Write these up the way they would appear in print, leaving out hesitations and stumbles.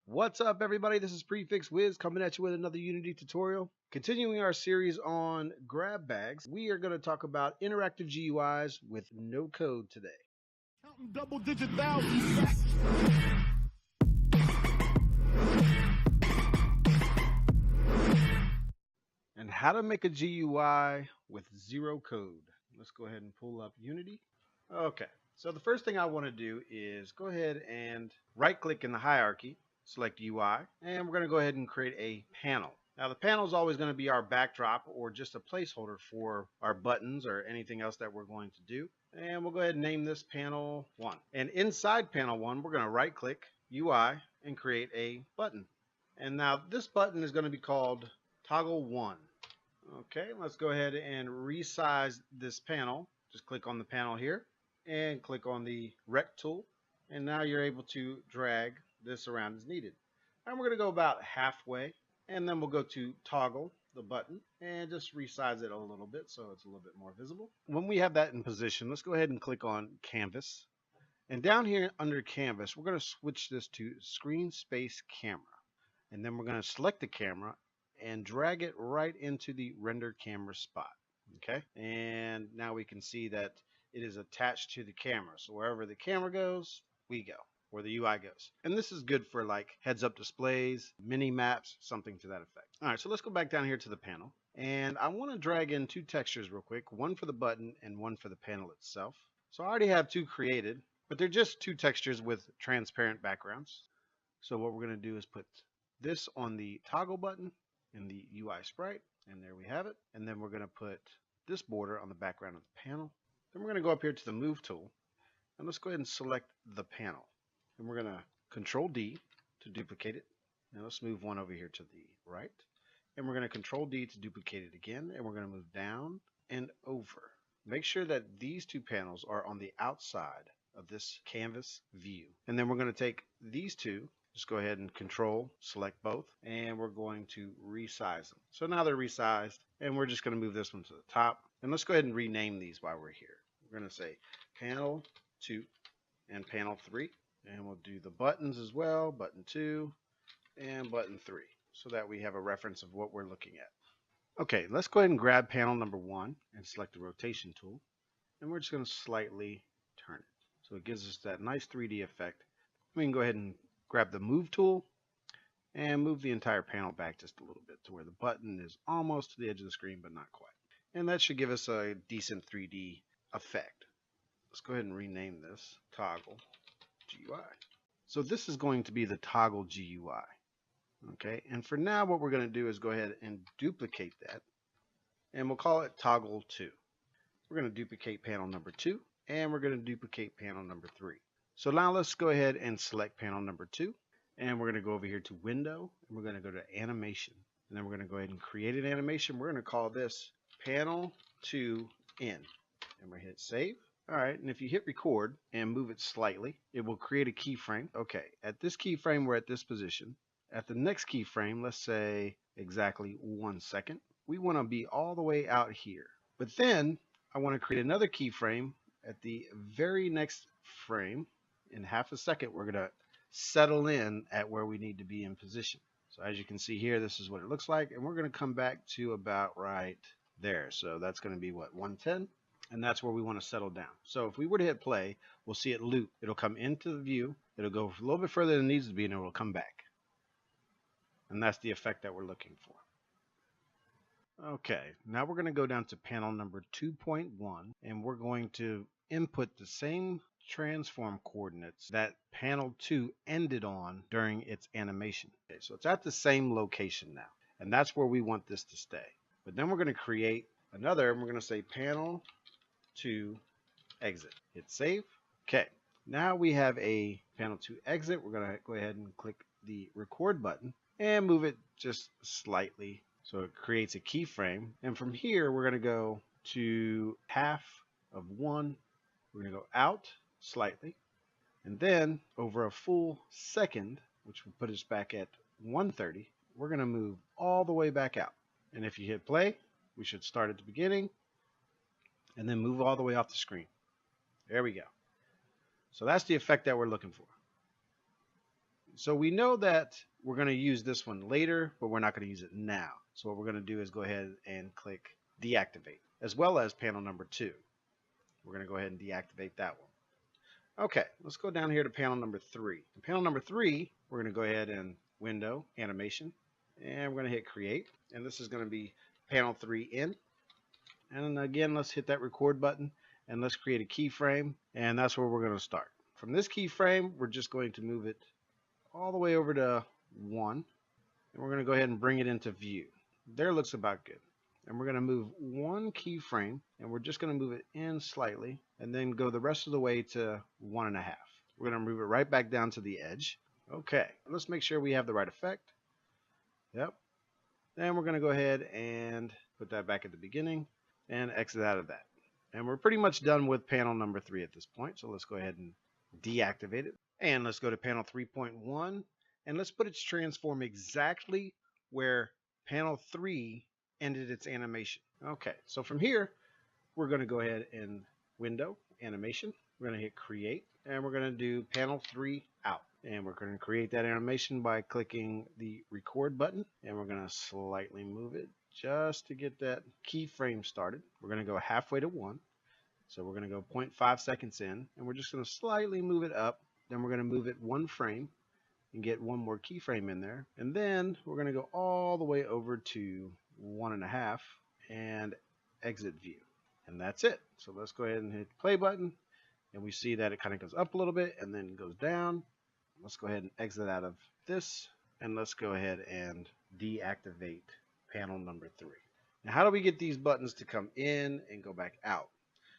What's up, everybody? This is PrefixWiz coming at you with another Unity tutorial. Continuing our series on grab bags, we are going to talk about interactive GUIs with no code today. Counting double-digit thousands. And how to make a GUI with zero code. Let's go ahead and pull up Unity. Okay, so the first thing I want to do is go ahead and right-click in the hierarchy, select UI, and we're going to go ahead and create a panel. Now the panel is always going to be our backdrop or just a placeholder for our buttons or anything else that we're going to do. And we'll go ahead and name this panel 1. And inside panel 1, we're going to right click UI and create a button. And now this button is going to be called toggle 1. Okay, let's go ahead and resize this panel. Just click on the panel here and click on the rect tool. And now you're able to drag this around as needed. And we're going to go about halfway, and then we'll go to toggle the button and just resize it a little bit so it's a little bit more visible. When we have that in position, let's go ahead and click on canvas, and down here under canvas we're going to switch this to screen space camera, and then we're going to select the camera and drag it right into the render camera spot. Okay, and now we can see that it is attached to the camera, so wherever the camera goes we go, where the UI goes. And this is good for like heads-up displays, mini maps, something to that effect. All right, so let's go back down here to the panel. And I want to drag in two textures real quick, one for the button and one for the panel itself. So I already have two created, but they're just two textures with transparent backgrounds. So what we're going to do is put this on the toggle button in the UI sprite, and there we have it. And then we're going to put this border on the background of the panel. Then we're going to go up here to the move tool, and let's go ahead and select the panel. And we're going to Control D to duplicate it. Now let's move one over here to the right. And we're going to Control D to duplicate it again. And we're going to move down and over. Make sure that these two panels are on the outside of this canvas view. And then we're going to take these two, just go ahead and Control, select both, and we're going to resize them. So now they're resized, and we're just going to move this one to the top. And let's go ahead and rename these while we're here. We're going to say panel 2 and panel 3, and we'll do the buttons as well, button 2 and button 3, so that we have a reference of what we're looking at. Okay, let's go ahead and grab panel number 1 and select the rotation tool, and we're just going to slightly turn it so it gives us that nice 3D effect. We can go ahead and grab the move tool and move the entire panel back just a little bit to where the button is almost to the edge of the screen but not quite, and that should give us a decent 3D effect. Let's go ahead and rename this toggle GUI. So this is going to be the toggle GUI. Okay, and for now what we're going to do is go ahead and duplicate that, and we'll call it toggle 2. We're going to duplicate panel number 2, and we're going to duplicate panel number 3. So now let's go ahead and select panel number 2, and we're going to go over here to window, and we're going to go to animation, and then we're going to go ahead and create an animation. We're going to call this panel 2 in. And we're going to hit save. All right, and if you hit record and move it slightly, it will create a keyframe. Okay, at this keyframe, we're at this position. At the next keyframe, let's say exactly 1 second, we want to be all the way out here. But then I want to create another keyframe at the very next frame. In half a second, we're going to settle in at where we need to be in position. So as you can see here, this is what it looks like. And we're going to come back to about right there. So that's going to be what, 110? And that's where we want to settle down. So if we were to hit play, we'll see it loop. It'll come into the view. It'll go a little bit further than it needs to be, and it will come back. And that's the effect that we're looking for. Okay, now we're going to go down to panel number 2.1, and we're going to input the same transform coordinates that panel 2 ended on during its animation. Okay, so it's at the same location now, and that's where we want this to stay. But then we're going to create another, and we're going to say panel 2 exit. Hit save. Okay, now we have a panel 2 exit. We're going to go ahead and click the record button and move it just slightly so it creates a keyframe. And from here, we're going to go to half of 1. We're going to go out slightly, and then over a full second, which will put us back at 130, we're going to move all the way back out. And if you hit play, we should start at the beginning and then move all the way off the screen. There we go. So that's the effect that we're looking for. So we know that we're going to use this one later, but we're not going to use it now. So what we're going to do is go ahead and click deactivate, as well as panel number 2. We're going to go ahead and deactivate that one. Okay, let's go down here to panel number 3. In panel number 3, we're going to go ahead and window, animation, and we're going to hit create. And this is going to be panel 3 in. And again, let's hit that record button and let's create a keyframe. And that's where we're going to start. From this keyframe, we're just going to move it all the way over to 1. And we're going to go ahead and bring it into view. There looks about good. And we're going to move 1 keyframe, and we're just going to move it in slightly, and then go the rest of the way to 1.5. We're going to move it right back down to the edge. Okay, let's make sure we have the right effect. Yep. Then we're going to go ahead and put that back at the beginning and exit out of that. And we're pretty much done with panel number 3 at this point. So let's go ahead and deactivate it. And let's go to panel 3.1, and let's put its transform exactly where panel 3 ended its animation. Okay, so from here, we're going to go ahead and window, animation. We're going to hit create, and we're going to do panel 3 out. And we're going to create that animation by clicking the record button, and we're going to slightly move it just to get that keyframe started. We're going to go halfway to 1. So we're going to go 0.5 seconds in, and we're just going to slightly move it up. Then we're going to move it 1 frame and get 1 more keyframe in there. And then we're going to go all the way over to 1.5 and exit view. And that's it. So let's go ahead and hit the play button. And we see that it kind of goes up a little bit and then goes down. Let's go ahead and exit out of this. And let's go ahead and deactivate panel number 3. Now, how do we get these buttons to come in and go back out?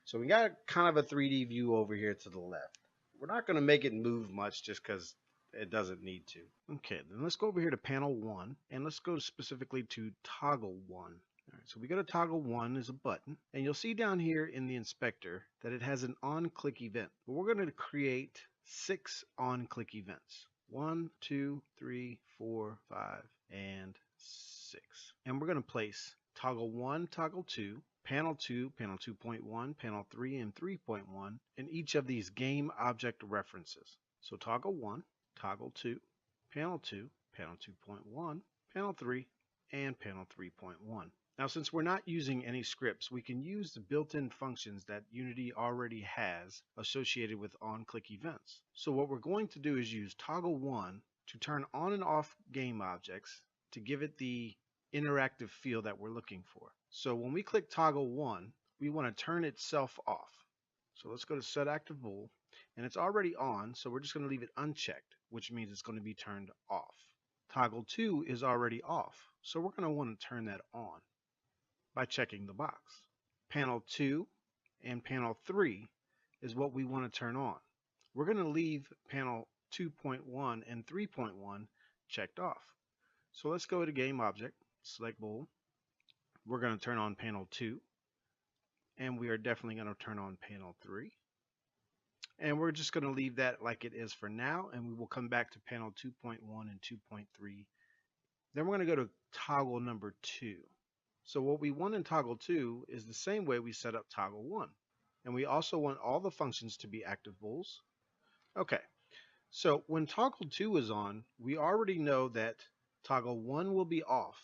So we got kind of a 3D view over here to the left. We're not going to make it move much just because it doesn't need to. Okay, then let's go over here to panel 1, and let's go specifically to toggle 1. All right, so we go to toggle 1 as a button, and you'll see down here in the inspector that it has an on-click event. But we're going to create 6 on-click events. 1, 2, 3, 4, 5, and 6. And we're going to place toggle 1, toggle 2, panel 2, panel 2.1, panel 3, and 3.1 in each of these game object references. So toggle 1, toggle 2, panel 2, panel 2.1, panel 3, and panel 3.1. Now, since we're not using any scripts, we can use the built-in functions that Unity already has associated with on-click events. So what we're going to do is use toggle 1 to turn on and off game objects to give it the interactive feel that we're looking for. So when we click toggle 1, we want to turn itself off. So let's go to set active bool, and it's already on, so we're just going to leave it unchecked, which means it's going to be turned off. Toggle 2 is already off, so we're going to want to turn that on by checking the box. Panel 2 and panel 3 is what we want to turn on. We're going to leave panel 2.1 and 3.1 checked off. So let's go to game object, select bool. We're going to turn on panel 2, and we are definitely going to turn on panel 3. And we're just going to leave that like it is for now, and we will come back to panel 2.1 and 2.3. Then we're going to go to toggle number 2. So what we want in toggle 2 is the same way we set up toggle 1. And we also want all the functions to be active bools. Okay, so when toggle 2 is on, we already know that toggle 1 will be off,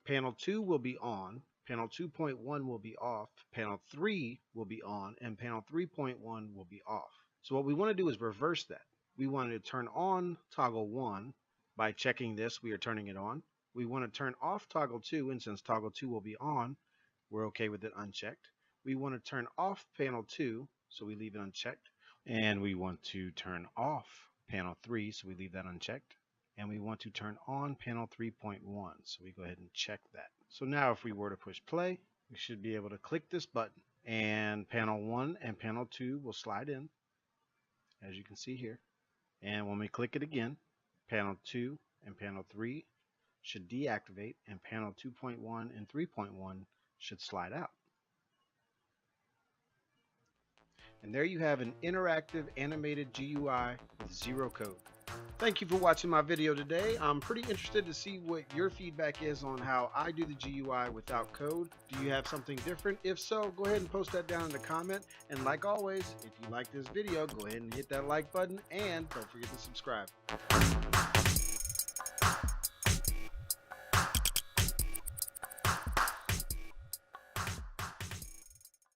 panel 2 will be on, panel 2.1 will be off, panel 3 will be on, and panel 3.1 will be off. So what we want to do is reverse that. We want to turn on toggle 1 by checking this, we are turning it on. We want to turn off toggle 2, and since toggle 2 will be on, we're okay with it unchecked. We want to turn off panel 2, so we leave it unchecked. And we want to turn off panel 3, so we leave that unchecked. And we want to turn on panel 3.1, so we go ahead and check that. So now if we were to push play, we should be able to click this button, and panel 1 and panel 2 will slide in, as you can see here. And when we click it again, panel 2 and panel 3 should deactivate, and panel 2.1 and 3.1 should slide out. And there you have an interactive animated GUI with zero code. Thank you for watching my video today. I'm pretty interested to see what your feedback is on how I do the GUI without code. Do you have something different? If so, go ahead and post that down in the comment. And like always, if you like this video, go ahead and hit that like button and don't forget to subscribe.